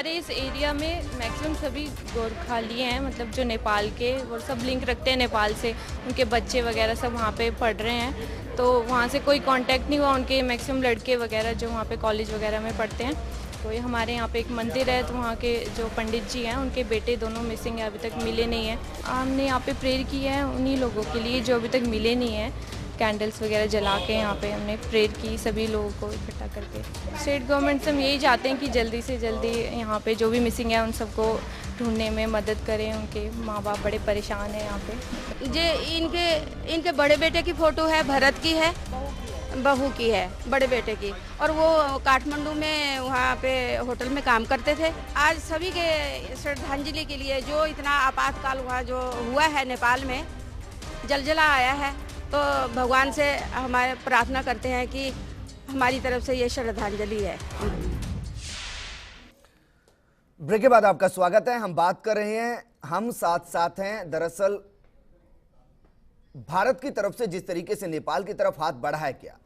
हमारे इस एरिया में मैक्सिमम सभी गोरखाली हैं, मतलब जो नेपाल के, वो सब लिंक रखते हैं नेपाल से। उनके बच्चे वगैरह सब वहाँ पे पढ़ रहे हैं, तो वहाँ से कोई कांटेक्ट नहीं हुआ। उनके मैक्सिमम लड़के वगैरह जो वहाँ पे कॉलेज वगैरह में पढ़ते हैं। तो ये हमारे यहाँ पे एक मंदिर है, तो वहाँ के जो पंडित जी हैं उनके बेटे दोनों मिसिंग हैं, अभी तक मिले नहीं हैं। हमने यहाँ पे प्रेयर की है उन्हीं लोगों के लिए जो अभी तक मिले नहीं हैं। कैंडल्स वगैरह जला के यहाँ पे हमने प्रेयर की सभी लोगों को इकट्ठा करके। स्टेट गवर्नमेंट से हम यही चाहते हैं कि जल्दी से जल्दी यहाँ पे जो भी मिसिंग है उन सबको ढूंढने में मदद करें। उनके माँ बाप बड़े परेशान हैं यहाँ पे। ये इनके बड़े बेटे की फ़ोटो है, भरत की है, बहू की है, बड़े बेटे की, और वो काठमांडू में वहाँ पे होटल में काम करते थे। आज सभी के श्रद्धांजलि के लिए जो इतना आपातकाल हुआ है नेपाल में, जलजला आया है, तो भगवान से हमारे प्रार्थना करते हैं कि हमारी तरफ से ये श्रद्धांजलि है। ब्रेक के बाद आपका स्वागत है। हम बात कर रहे हैं, हम साथ साथ हैं। दरअसल भारत की तरफ से जिस तरीके से नेपाल की तरफ हाथ बढ़ा है, क्या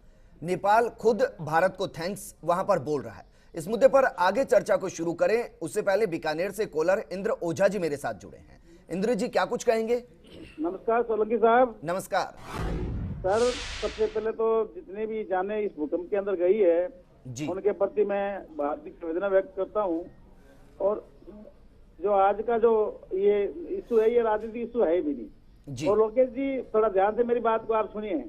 नेपाल खुद भारत को थैंक्स वहां पर बोल रहा है? इस मुद्दे पर आगे चर्चा को शुरू करें उससे पहले बीकानेर से कॉलर इंद्र ओझा जी मेरे साथ जुड़े हैं। इंद्र जी, क्या कुछ कहेंगे? नमस्कार सोलंकी साहब। नमस्कार सर, सबसे पहले तो जितने भी जाने इस भूकंप के अंदर गई है जी, उनके प्रति मैं हार्दिक संवेदना व्यक्त करता हूं। और जो आज का जो ये इशू है, ये राजनीतिक इशू है भी नहीं जी। और लोकेश जी, थोड़ा ध्यान से मेरी बात को आप सुनिए।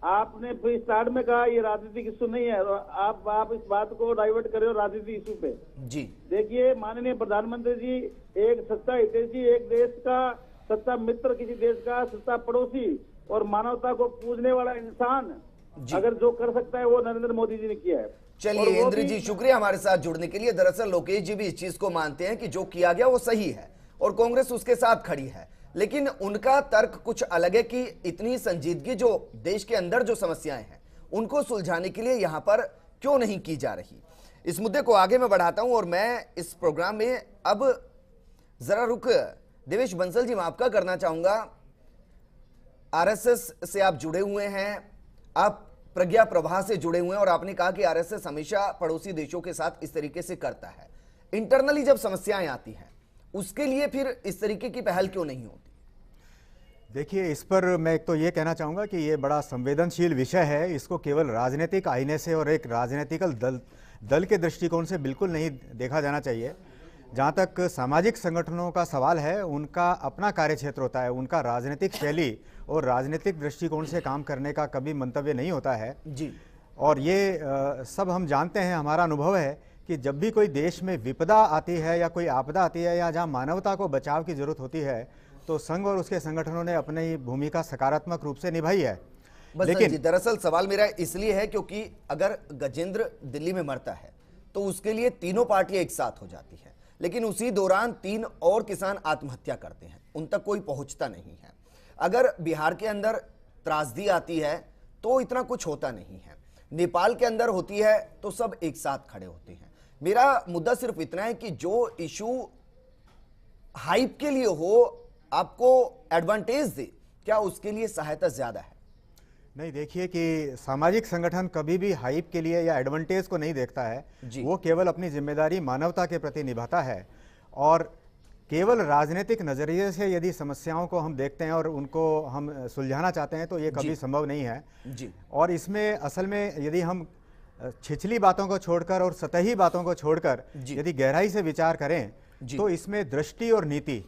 आपने फिर स्टार्ट में कहा ये राजनीतिक इशू नहीं है, और आप इस बात को डाइवर्ट कर रहे हो राजनीतिक इशू पे। जी देखिए, माननीय प्रधानमंत्री जी एक सच्चा हितैषी, एक देश का सच्चा मित्र, किसी देश का सच्चा पड़ोसी और मानवता को पूजने वाला इंसान अगर जो कर सकता है वो नरेंद्र मोदी जी ने किया है। चलिए इंद्र जी, शुक्रिया हमारे साथ जुड़ने के लिए। दरअसल लोकेश जी भी इस चीज को मानते हैं कि जो किया गया वो सही है और कांग्रेस उसके साथ खड़ी है, लेकिन उनका तर्क कुछ अलग है कि इतनी संजीदगी जो देश के अंदर जो समस्याएं हैं उनको सुलझाने के लिए यहां पर क्यों नहीं की जा रही। इस मुद्दे को आगे मैं बढ़ाता हूं और मैं इस प्रोग्राम में अब जरा रुक देवेश बंसल जी, मैं आपका करना चाहूंगा। आरएसएस से आप जुड़े हुए हैं, आप प्रज्ञा प्रवाह से जुड़े हुए हैं और आपने कहा कि आरएसएस हमेशा पड़ोसी देशों के साथ इस तरीके से करता है। इंटरनली जब समस्याएं आती हैं उसके लिए फिर इस तरीके की पहल क्यों नहीं होती? देखिए, इस पर मैं एक तो ये कहना चाहूँगा कि ये बड़ा संवेदनशील विषय है। इसको केवल राजनीतिक आईने से और एक राजनीतिकल दल के दृष्टिकोण से बिल्कुल नहीं देखा जाना चाहिए। जहाँ तक सामाजिक संगठनों का सवाल है, उनका अपना कार्यक्षेत्र होता है, उनका राजनीतिक शैली और राजनीतिक दृष्टिकोण से काम करने का कभी मंतव्य नहीं होता है जी। और ये सब हम जानते हैं, हमारा अनुभव है कि जब भी कोई देश में विपदा आती है या कोई आपदा आती है या जहाँ मानवता को बचाव की जरूरत होती है, तो संघ और उसके संगठनों ने अपनी भूमिका सकारात्मक रूप से निभाई है। लेकिन दरअसल सवाल मेरा इसलिए है क्योंकि अगर गजेंद्र दिल्ली में मरता है तो उसके लिए तीनों पार्टियां एक साथ हो जाती है, लेकिन उसी दौरान 3 और किसान आत्महत्या करते हैं, उन तक कोई पहुंचता नहीं है। अगर बिहार के अंदर त्रासदी आती है तो इतना कुछ होता नहीं है, नेपाल के अंदर होती है तो सब एक साथ खड़े होते हैं। मेरा मुद्दा सिर्फ इतना है कि जो इशू हाइप के लिए हो, आपको एडवांटेज दे, क्या उसके लिए सहायता ज्यादा है? नहीं, देखिए कि सामाजिक संगठन कभी भी हाइप के लिए या एडवांटेज को नहीं देखता है। वो केवल अपनी जिम्मेदारी मानवता के प्रति निभाता है और केवल राजनीतिक नजरिए से यदि समस्याओं को हम देखते हैं और उनको हम सुलझाना चाहते हैं तो ये कभी संभव नहीं है जी। और इसमें असल में यदि हम छिछली बातों को छोड़कर और सतही बातों को छोड़कर यदि गहराई से विचार करें तो इसमें दृष्टि और नीति,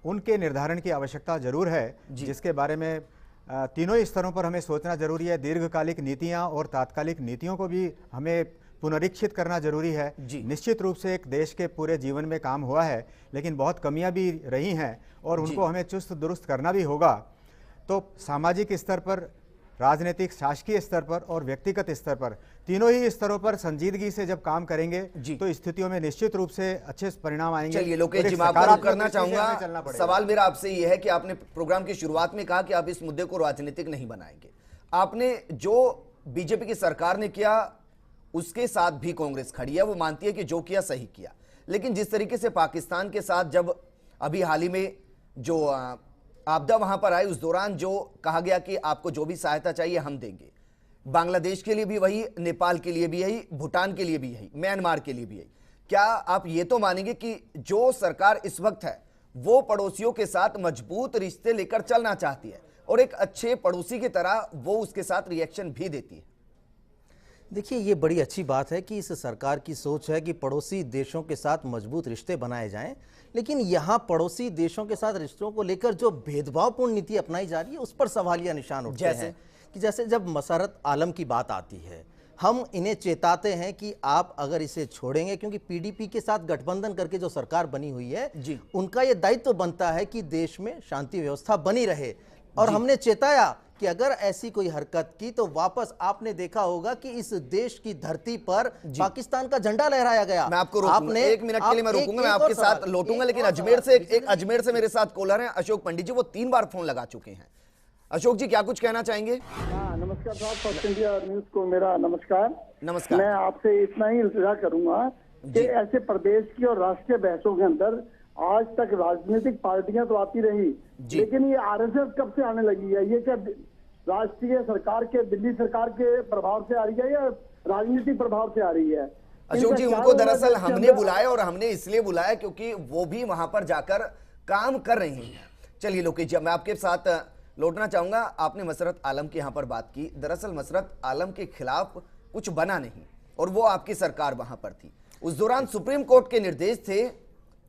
उनके निर्धारण की आवश्यकता जरूर है, जिसके बारे में तीनों ही स्तरों पर हमें सोचना जरूरी है। दीर्घकालिक नीतियां और तात्कालिक नीतियों को भी हमें पुनरीक्षित करना जरूरी है। निश्चित रूप से एक देश के पूरे जीवन में काम हुआ है, लेकिन बहुत कमियां भी रही हैं और उनको हमें चुस्त दुरुस्त करना भी होगा। तो सामाजिक स्तर पर, राजनीतिक, शासकीय स्तर पर और व्यक्तिगत स्तर पर, तीनों ही स्तरों पर संजीदगी से जब काम करेंगे तो स्थितियों में निश्चित रूप से अच्छे परिणाम आएंगे। चलिए लोकेश जी, मैं आपको करना चाहूंगा। सवाल मेरा आपसे ये है कि आपने प्रोग्राम की शुरुआत में कहा कि आप इस मुद्दे को राजनीतिक नहीं बनाएंगे। आपने जो बीजेपी की सरकार ने किया उसके साथ भी कांग्रेस खड़ी है, वो मानती है कि जो किया सही किया, लेकिन जिस तरीके से पाकिस्तान के साथ जब अभी हाल ही में जो आपदा वहां पर आई, उस दौरान जो कहा गया कि आपको जो भी सहायता चाहिए हम देंगे, बांग्लादेश के लिए भी वही, नेपाल के लिए भी यही, भूटान के लिए भी यही, म्यांमार के लिए भी यही, क्या आप ये तो मानेंगे कि जो सरकार इस वक्त है वो पड़ोसियों के साथ मजबूत रिश्ते लेकर चलना चाहती है और एक अच्छे पड़ोसी की तरह वो उसके साथ रिएक्शन भी देती है? देखिए, ये बड़ी अच्छी बात है कि इस सरकार की सोच है कि पड़ोसी देशों के साथ मजबूत रिश्ते बनाए जाएं, लेकिन यहाँ पड़ोसी देशों के साथ रिश्तों को लेकर जो भेदभावपूर्ण नीति अपनाई जा रही है उस पर सवालिया निशान उठते हैं। कि जैसे जब मसरत आलम की बात आती है, हम इन्हें चेताते हैं कि आप अगर इसे छोड़ेंगे, क्योंकि पीडीपी के साथ गठबंधन करके जो सरकार बनी हुई है उनका ये दायित्व बनता है कि देश में शांति व्यवस्था बनी रहे, और हमने चेताया कि अगर ऐसी कोई हरकत की तो वापस आपने देखा होगा कि इस देश की धरती पर पाकिस्तान का झंडा लहराया गया। मैं आपको रोकूंगा, एक मिनट के लिए मैं रोकूंगा, मैं आपके साथ लौटूंगा, लेकिन अजमेर से मेरे साथ कॉलर हैं अशोक पंडित जी, वो 3 बार फोन लगा चुके हैं। अशोक जी, क्या कुछ कहना चाहेंगे? हाँ, नमस्कार साहब, फर्स्ट इंडिया न्यूज को मेरा नमस्कार। नमस्कार। मैं आपसे इतना ही इंतजार करूंगा कि ऐसे प्रदेश की और राष्ट्रीय बहसों के अंदर आज तक राजनीतिक पार्टियां तो आती रही, लेकिन ये आरएसएस कब से आने लगी है? ये क्या राष्ट्रीय सरकार के, दिल्ली सरकार के प्रभाव से आ रही है या राजनीतिक प्रभाव से आ रही है? अशोक जी, उनको दरअसल हमने बुलाया, और हमने इसलिए बुलाया क्योंकि वो भी वहां पर जाकर काम कर रही हैं। चलिए लोकेश जी, मैं आपके साथ लौटना चाहूंगा। आपने मसरत आलम की यहां पर बात की। दरअसल मसरत आलम के खिलाफ कुछ बना नहीं और वो आपकी सरकार वहां पर थी। उस दौरान सुप्रीम कोर्ट के निर्देश थे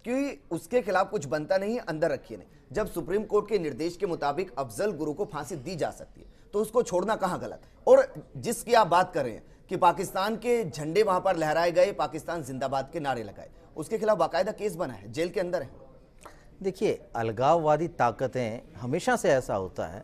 कि उसके खिलाफ कुछ बनता नहीं, अंदर रखिए नहीं। जब सुप्रीम कोर्ट के निर्देश के मुताबिक अफजल गुरु को फांसी दी जा सकती है तो उसको छोड़ना कहां गलत? और जिसकी आप बात कर रहे हैं कि पाकिस्तान के झंडे वहां पर लहराए गए, पाकिस्तान जिंदाबाद के नारे लगाए, उसके खिलाफ बाकायदा केस बना है, जेल के अंदर है। देखिए, अलगाववादी ताकतें हमेशा से ऐसा होता है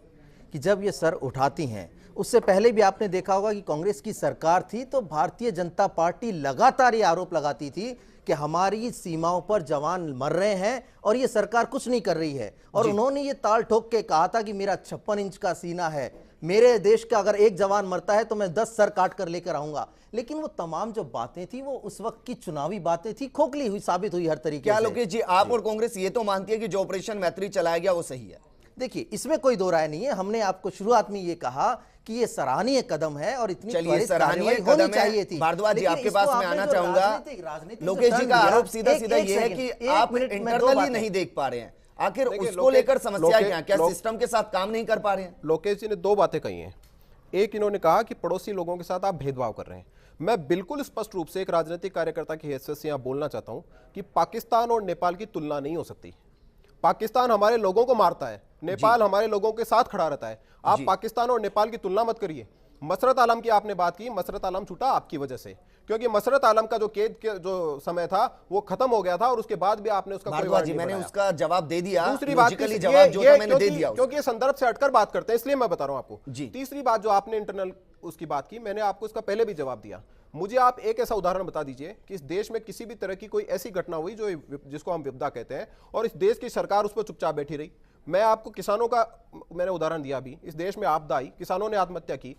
कि जब ये सर उठाती हैं, उससे पहले भी आपने देखा होगा कि कांग्रेस की सरकार थी तो भारतीय जनता पार्टी लगातार ये आरोप लगाती थी कि हमारी सीमाओं पर जवान मर रहे हैं और ये सरकार कुछ नहीं कर रही है। और उन्होंने ये ताल ठोक के कहा था कि मेरा 56 इंच का सीना है, मेरे देश का अगर एक जवान मरता है तो मैं 10 सर काट कर लेकर आऊंगा। लेकिन वो तमाम जो बातें थी वो उस वक्त की चुनावी बातें थी, खोखली हुई साबित हुई हर तरीके से। क्या लोकेश जी, आप और कांग्रेस ये तो मानती है कि जो ऑपरेशन मैत्री चलाया गया वो सही है? देखिए, इसमें कोई दो राय नहीं है। हमने आपको शुरुआत में ये कहा कि ये सराहनीय कदम है और इतनी त्वरित सराहनीय होनी चाहिए थी। भारद्वाज जी, आपके पास मैं आना चाहूंगा। लोकेश जी का आरोप सीधा सीधा ये है कि आप इंटरनली नहीं देख पा रहे हैं। आखिर उसको लेकर समस्या क्या? क्या सिस्टम के साथ काम नहीं कर पा रहे हैं? लोकेश जी ने 2 बातें कही हैं। एक, इन्होंने कहा कि पड़ोसी लोगों के साथ आप भेदभाव कर रहे हैं। मैं बिल्कुल स्पष्ट रूप से एक राजनीतिक कार्यकर्ता की हैसियत से यहां बोलना चाहता हूं कि पाकिस्तान और नेपाल की तुलना नहीं हो सकती। पाकिस्तान हमारे लोगों को मारता है, नेपाल हमारे लोगों के साथ खड़ा रहता है। आप पाकिस्तान और नेपाल की तुलना मत करिए। मसरत आलम की आपने बात की, मसरत आलम छूटा आपकी वजह से, क्योंकि मसरत आलम का जो कैद के जो समय था वो खत्म हो गया था और उसके बाद भी आपने उसका कोई वार नहीं मैंने बढ़ाया। उसका जवाब दे दिया। दूसरी बात, जवाब जो था मैंने दे दिया, क्योंकि ये संदर्भ से हटकर बात करते हैं इसलिए मैं बता रहा हूं आपको। जी। तीसरी बात जो आपने इंटरनल उसकी बात की, मैंने आपको इसका पहले भी जवाब दिया। मुझे आप एक ऐसा उदाहरण बता दीजिए कि इस देश में किसी भी तरह की कोई ऐसी घटना हुई जो जिसको हम विपदा कहते हैं और इस देश की सरकार उस पर चुपचाप बैठी रही। मैं आपको किसानों का मैंने उदाहरण दिया अभी। इस देश में आपदा आई, किसानों ने आत्महत्या की।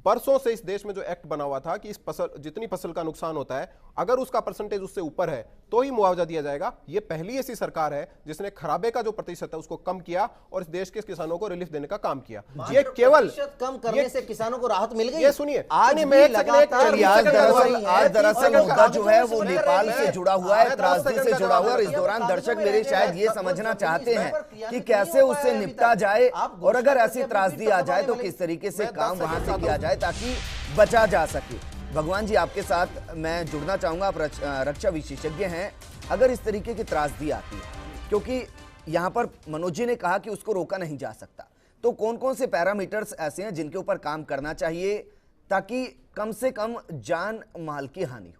बरसों से इस देश में जो एक्ट बना हुआ था कि इस फसल, जितनी फसल का नुकसान होता है अगर उसका परसेंटेज उससे ऊपर है तो ही मुआवजा दिया जाएगा। ये पहली ऐसी सरकार है जिसने खराबे का जो प्रतिशत है उसको कम किया और इस देश के किसानों को रिलीफ देने का काम किया। ये केवल कम करने से किसानों को राहत मिल गई। ये सुनिए, आज दरअसल मुद्दा जो है वो नेपाल से जुड़ा हुआ है, त्रासदी से जुड़ा हुआ है। इस दौरान दर्शक मेरे शायद ये समझना चाहते हैं कि कैसे उससे निपटा जाए और अगर ऐसी त्रासदी आ जाए तो किस तरीके से काम वहां से किया जाए ताकि बचा जा सके। भगवान जी, आपके साथ मैं जुड़ना चाहूंगा। आप रक्षा विशेषज्ञ हैं। अगर इस तरीके की त्रासदी आती है, क्योंकि यहां पर मनोज जी ने कहा कि उसको रोका नहीं जा सकता, तो कौन कौन से पैरामीटर्स ऐसे हैं जिनके ऊपर काम करना चाहिए ताकि कम से कम जान माल की हानि हो?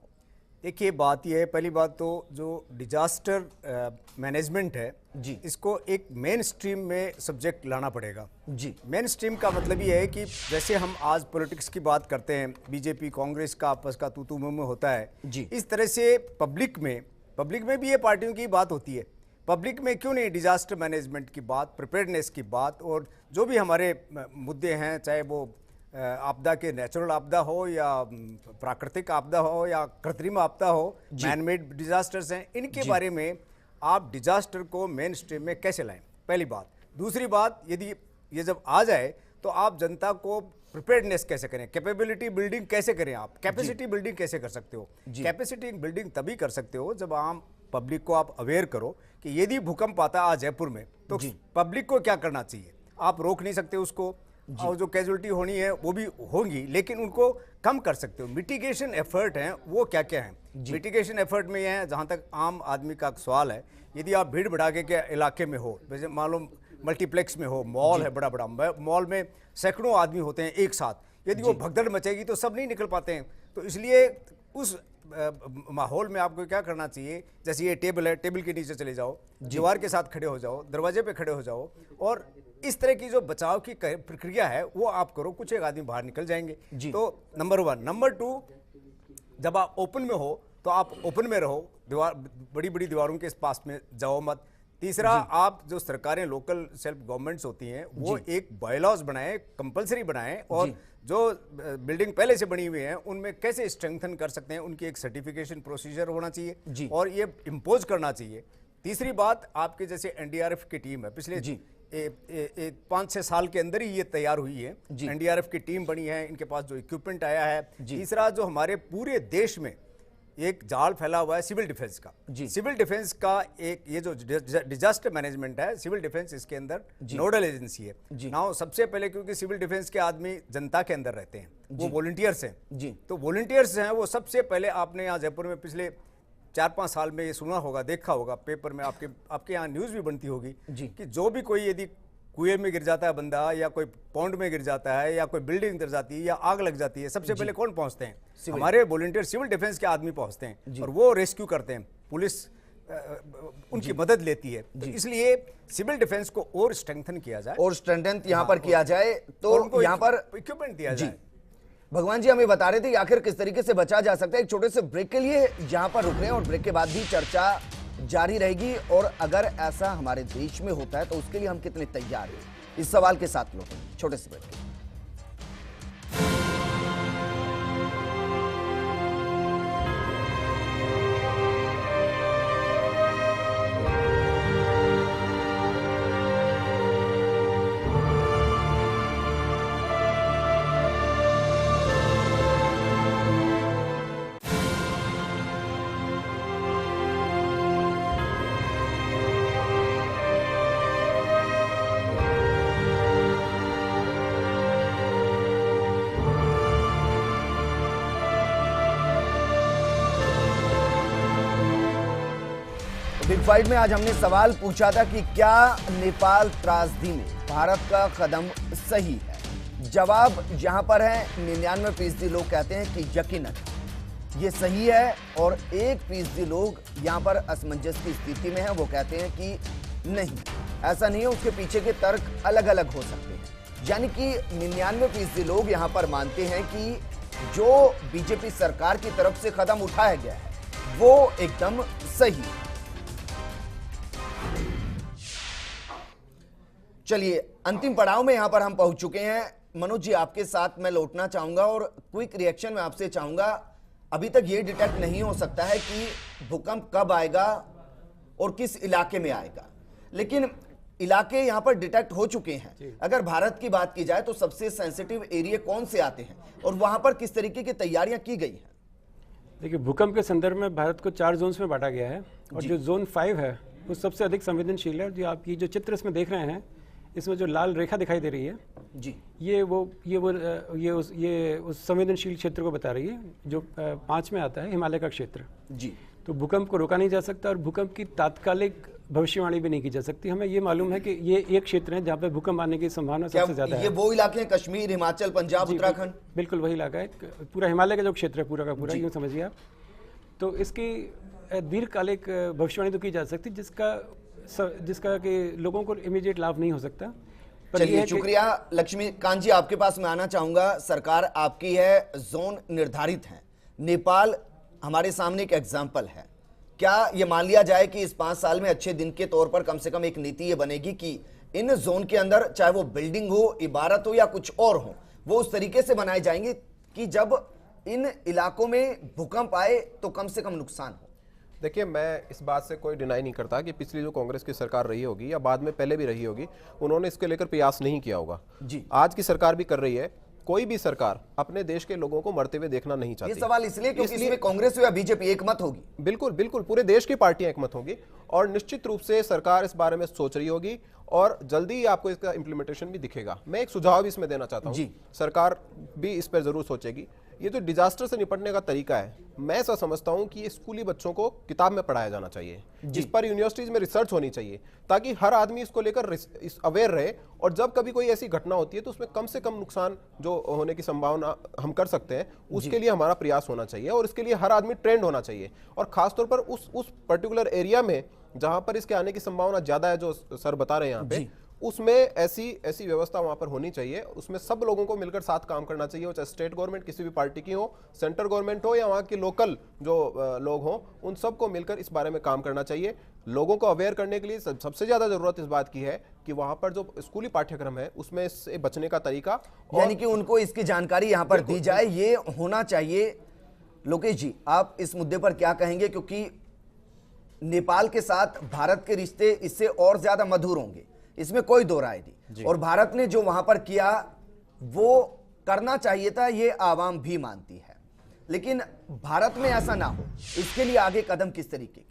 देखिए, बात यह है, पहली बात तो जो डिजास्टर मैनेजमेंट है जी, इसको एक मेन स्ट्रीम में सब्जेक्ट लाना पड़ेगा जी। मेन स्ट्रीम का मतलब ये है कि जैसे हम आज पॉलिटिक्स की बात करते हैं, बीजेपी कांग्रेस का आपस का तू में होता है जी, इस तरह से पब्लिक में भी ये पार्टियों की बात होती है। पब्लिक में क्यों नहीं डिजास्टर मैनेजमेंट की बात, प्रिपेयर्डनेस की बात, और जो भी हमारे मुद्दे हैं, चाहे वो आपदा के नेचुरल आपदा हो या प्राकृतिक आपदा हो या कृत्रिम आपदा हो, मैन मेड डिजास्टर्स हैं, इनके बारे में आप डिजास्टर को मेन स्ट्रीम में कैसे लाएं, पहली बात। दूसरी बात, यदि ये जब आ जाए तो आप जनता को प्रिपेयर्डनेस कैसे करें, कैपेबिलिटी बिल्डिंग कैसे करें, आप कैपेसिटी बिल्डिंग कैसे कर सकते हो। कैपेसिटी बिल्डिंग तभी कर सकते हो जब आम पब्लिक को आप अवेयर करो कि यदि भूकंप आता है जयपुर में तो पब्लिक को क्या करना चाहिए। आप रोक नहीं सकते उसको, और जो कैजुअलिटी होनी है वो भी होगी, लेकिन उनको कम कर सकते हो। मिटिगेशन एफर्ट हैं वो क्या क्या हैं। मिटिगेशन एफर्ट में ये है, जहाँ तक आम आदमी का सवाल है, यदि आप भीड़ भड़ाके के इलाके में हो, जैसे मालूम मल्टीप्लेक्स में हो, मॉल है बड़ा बड़ा, मॉल में सैकड़ों आदमी होते हैं एक साथ, यदि वो भगदड़ मचेगी तो सब नहीं निकल पाते हैं। तो इसलिए उस माहौल में आपको क्या करना चाहिए, जैसे ये टेबल है, टेबल के नीचे चले जाओ, दीवार के साथ खड़े हो जाओ, दरवाजे पे खड़े हो जाओ, और इस तरह की जो बचाव की प्रक्रिया है वो आप करो, कुछ एक आदमी बाहर निकल जाएंगे। तो नंबर 1। नंबर 2, जब आप ओपन में हो तो आप ओपन में रहो, दीवार बड़ी बड़ी दीवारों के पास में जाओ मत। तीसरा, आप जो सरकारें लोकल सेल्फ गवर्नमेंट्स होती हैं वो एक बायलॉज बनाएं, कंपलसरी बनाएं, और जो बिल्डिंग पहले से बनी हुई है उनमें कैसे स्ट्रेंथन कर सकते हैं, उनकी एक सर्टिफिकेशन प्रोसीजर होना चाहिए और ये इम्पोज करना चाहिए। तीसरी बात, आपके जैसे एनडीआरएफ की टीम है, पिछले 5-6 साल के अंदर ही ये तैयार हुई है, एनडीआरएफ की टीम बनी है, इनके पास जो इक्विपमेंट आया है। तीसरा, जो हमारे पूरे देश में एक जाल फैला हुआ है सिविल डिफेंस का, सिविल डिफेंस का एक ये जो डिजास्टर मैनेजमेंट है, सिविल डिफेंस इसके अंदर नोडल एजेंसी है। नाउ सबसे पहले, क्योंकि सिविल डिफेंस के आदमी जनता के अंदर रहते हैं, वो वॉलंटियर्स हैं, तो वॉलंटियर्स हैं वो सबसे पहले, आपने यहाँ जयपुर में पिछले 4-5 साल में ये सुना होगा, देखा होगा पेपर में, आपके यहाँ न्यूज़ भी बनती होगी कि जो भी कोई यदि कुएं में गिर जाता है बंदा, या कोई पौंड में गिर जाता है, या कोई बिल्डिंग गिर जाती है, या आग लग जाती है, सबसे पहले कौन पहुंचते हैं? हमारे वॉलंटियर सिविल डिफेंस के आदमी पहुंचते हैं और वो रेस्क्यू करते हैं, पुलिस उनकी मदद लेती है। तो इसलिए सिविल डिफेंस को और स्ट्रेंथन किया जाए, और स्ट्रेंथन यहाँ पर किया जाए, तो यहाँ पर इक्विपमेंट दिया जाए। भगवान जी हमें बता रहे थे कि आखिर किस तरीके से बचा जा सकता है। एक छोटे से ब्रेक के लिए यहाँ पर रुक रहे हैं और ब्रेक के बाद भी चर्चा जारी रहेगी, और अगर ऐसा हमारे देश में होता है तो उसके लिए हम कितने तैयार हैं, इस सवाल के साथ लोग छोटे से ब्रेक। बिग फाइट में आज हमने सवाल पूछा था कि क्या नेपाल त्रासदी में भारत का कदम सही है। जवाब यहां पर है, 99% लोग कहते हैं कि यकीनन ये सही है, और 1% लोग यहां पर असमंजस की स्थिति में है, वो कहते हैं कि नहीं, ऐसा नहीं है, उसके पीछे के तर्क अलग अलग हो सकते हैं। यानी कि 99% लोग यहां पर मानते हैं कि जो बीजेपी सरकार की तरफ से कदम उठाया गया है वो एकदम सही है। चलिए, अंतिम पड़ाव में यहां पर हम पहुंच चुके हैं। मनोज जी, आपके साथ मैं लौटना चाहूंगा और क्विक रिएक्शन में आपसे चाहूंगा। अभी तक ये डिटेक्ट नहीं हो सकता है कि भूकंप कब आएगा और किस इलाके में आएगा, लेकिन इलाके यहां पर डिटेक्ट हो चुके हैं। अगर भारत की बात की जाए तो सबसे सेंसिटिव एरिया कौन से आते हैं और वहां पर किस तरीके की तैयारियां की गई हैं? देखिए, भूकंप के संदर्भ में भारत को 4 जोन्स में बांटा गया है, और जो जोन 5 है वो सबसे अधिक संवेदनशील है। जो आपकी जो चित्र इसमें देख रहे हैं, इसमें जो लाल रेखा दिखाई दे रही है जी, ये उस संवेदनशील क्षेत्र को बता रही है जो 5 में आता है, हिमालय का क्षेत्र जी। तो भूकंप को रोका नहीं जा सकता और भूकंप की तात्कालिक भविष्यवाणी भी नहीं की जा सकती। हमें ये मालूम है कि ये एक क्षेत्र है जहाँ पे भूकंप आने की संभावना सबसे ज्यादा है। ये वो इलाके हैं, कश्मीर, हिमाचल, पंजाब, उत्तराखंड? बिल्कुल वही इलाका है, पूरा हिमालय का जो क्षेत्र है पूरा का पूरा, यूँ समझिए आप। तो इसकी दीर्घकालिक भविष्यवाणी तो की जा सकती, जिसका कि लोगों को इमीडिएट लाभ नहीं हो सकता। चलिए, शुक्रिया। लक्ष्मीकांत जी, आपके पास मैं आना चाहूंगा। सरकार आपकी है, जोन निर्धारित है, नेपाल हमारे सामने एक एग्जाम्पल है। क्या ये मान लिया जाए कि इस 5 साल में अच्छे दिन के तौर पर कम से कम एक नीति ये बनेगी कि इन जोन के अंदर, चाहे वो बिल्डिंग हो, इबारत हो या कुछ और हो, वो उस तरीके से बनाए जाएंगे कि जब इन इलाकों में भूकंप आए तो कम से कम नुकसान हो? देखिए, मैं इस बात से कोई डिनाई नहीं करता कि पिछली जो कांग्रेस की सरकार रही होगी या बाद में पहले भी रही होगी, उन्होंने इसके लेकर प्रयास नहीं किया होगा जी। आज की सरकार भी कर रही है। कोई भी सरकार अपने देश के लोगों को मरते हुए देखना नहीं चाहती। ये सवाल इसलिए क्योंकि इसमें कांग्रेस या बीजेपी एक मत होगी। बिल्कुल बिल्कुल, पूरे देश की पार्टियां एक मत होगी और निश्चित रूप से सरकार इस बारे में सोच रही होगी और जल्दी ही आपको इसका इंप्लीमेंटेशन भी दिखेगा। मैं एक सुझाव भी इसमें देना चाहता हूं, सरकार भी इस पर जरूर सोचेगी। ये जो डिजास्टर से निपटने का तरीका है, मैं ऐसा समझता हूं कि स्कूली बच्चों को किताब में पढ़ाया जाना चाहिए, जिस पर यूनिवर्सिटीज में रिसर्च होनी चाहिए, ताकि हर आदमी इसको लेकर अवेयर रहे और जब कभी कोई ऐसी घटना होती है तो उसमें कम से कम नुकसान जो होने की संभावना हम कर सकते हैं, उसके लिए हमारा प्रयास होना चाहिए और इसके लिए हर आदमी ट्रेंड होना चाहिए। और खासतौर पर उस पर्टिकुलर एरिया में जहां पर इसके आने की संभावना ज्यादा है, जो सर बता रहे हैं यहाँ पे, उसमें ऐसी व्यवस्था वहां पर होनी चाहिए। उसमें सब लोगों को मिलकर साथ काम करना चाहिए, चाहे स्टेट गवर्नमेंट किसी भी पार्टी की हो, सेंट्रल गवर्नमेंट हो या वहां के लोकल जो लोग हों, उन सबको मिलकर इस बारे में काम करना चाहिए। लोगों को अवेयर करने के लिए सबसे ज्यादा जरूरत इस बात की है कि वहां पर जो स्कूली पाठ्यक्रम है उसमें इससे बचने का तरीका, यानी कि उनको इसकी जानकारी यहां पर दी जाए, ये होना चाहिए। लोकेश जी, आप इस मुद्दे पर क्या कहेंगे, क्योंकि नेपाल के साथ भारत के रिश्ते इससे और ज्यादा मधुर होंगे, इसमें कोई दो राय नहीं। और भारत ने जो वहां पर किया वो करना चाहिए था, ये आवाम भी मानती है, लेकिन भारत में ऐसा ना हो, इसके लिए आगे कदम किस तरीके के?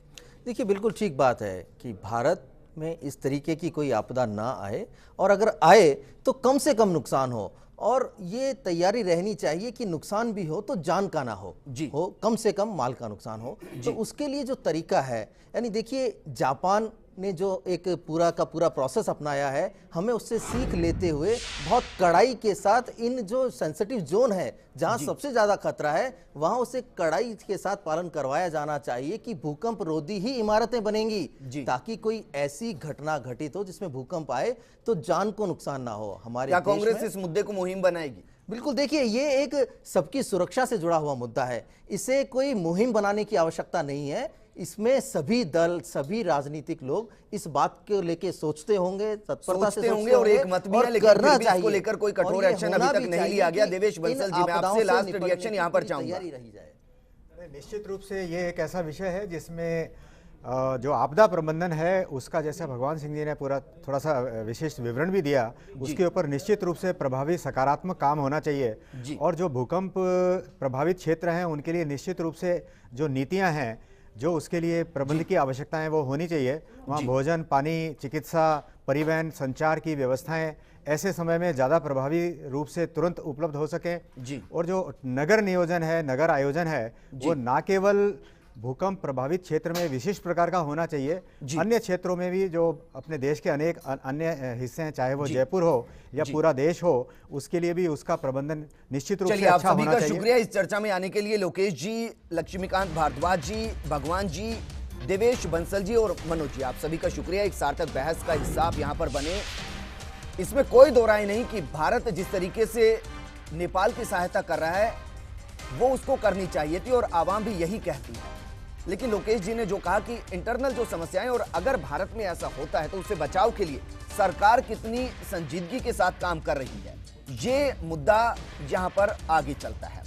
देखिए, बिल्कुल ठीक बात है कि भारत में इस तरीके की कोई आपदा ना आए, और अगर आए तो कम से कम नुकसान हो, और ये तैयारी रहनी चाहिए कि नुकसान भी हो तो जान का ना हो हो, कम से कम माल का नुकसान हो। तो उसके लिए जो तरीका है, यानी देखिए, जापान ने जो एक पूरा का पूरा प्रोसेस अपनाया है, हमें उससे सीख लेते हुए बहुत कड़ाई के साथ इन जो सेंसिटिव जोन है, जहां सबसे ज्यादा खतरा है, वहां उसे कड़ाई के साथ पालन करवाया जाना चाहिए कि भूकंप रोधी ही इमारतें बनेंगी, ताकि कोई ऐसी घटना घटित हो जिसमें भूकंप आए तो जान को नुकसान ना हो। हमारे क्या कांग्रेस इस मुद्दे को मुहिम बनाएगी? बिल्कुल, देखिए, ये एक सबकी सुरक्षा से जुड़ा हुआ मुद्दा है, इसे कोई मुहिम बनाने की आवश्यकता नहीं है। इसमें सभी दल, सभी राजनीतिक लोग इस बात को लेके सोचते होंगे, तत्परता से सोचते होंगे और एक मत भी है, लेकिन करना चाहिए। इसको लेकर कोई कठोर एक्शन अभी तक नहीं लिया गया। देवेश बंसल जी, मैं आपसे लास्ट रिएक्शन यहां पर चाहूंगा। निश्चित रूप से ये एक ऐसा विषय है जिसमें जो आपदा प्रबंधन है उसका, जैसा भगवान सिंह जी ने पूरा थोड़ा सा विशेष विवरण भी दिया, उसके ऊपर निश्चित रूप से प्रभावी सकारात्मक काम होना चाहिए। और जो भूकंप प्रभावित क्षेत्र हैं उनके लिए निश्चित रूप से जो नीतियां हैं, जो उसके लिए प्रबंध की आवश्यकताएं वो होनी चाहिए। वहाँ भोजन, पानी, चिकित्सा, परिवहन, संचार की व्यवस्थाएं ऐसे समय में ज़्यादा प्रभावी रूप से तुरंत उपलब्ध हो सकें। और जो नगर नियोजन है, नगर आयोजन है, वो ना केवल भूकंप प्रभावित क्षेत्र में विशिष्ट प्रकार का होना चाहिए, अन्य क्षेत्रों में भी जो अपने देश के अनेक अन्य हिस्से हैं, चाहे वो जयपुर हो या पूरा देश हो, उसके लिए भी उसका प्रबंधन निश्चित रूप से अच्छा होना चाहिए। शुक्रिया इस चर्चा में आने के लिए। लोकेश जी, लक्ष्मीकांत भारद्वाज जी, भगवान जी, देवेश बंसल जी और मनोज जी, आप सभी का शुक्रिया। एक सार्थक बहस का हिस्सा आप यहाँ पर बने। इसमें कोई दो राय नहीं कि भारत जिस तरीके से नेपाल की सहायता कर रहा है वो उसको करनी चाहिए थी और आवाम भी यही कहती है। लेकिन लोकेश जी ने जो कहा कि इंटरनल जो समस्याएं, और अगर भारत में ऐसा होता है तो उससे बचाव के लिए सरकार कितनी संजीदगी के साथ काम कर रही है, ये मुद्दा यहां पर आगे चलता है।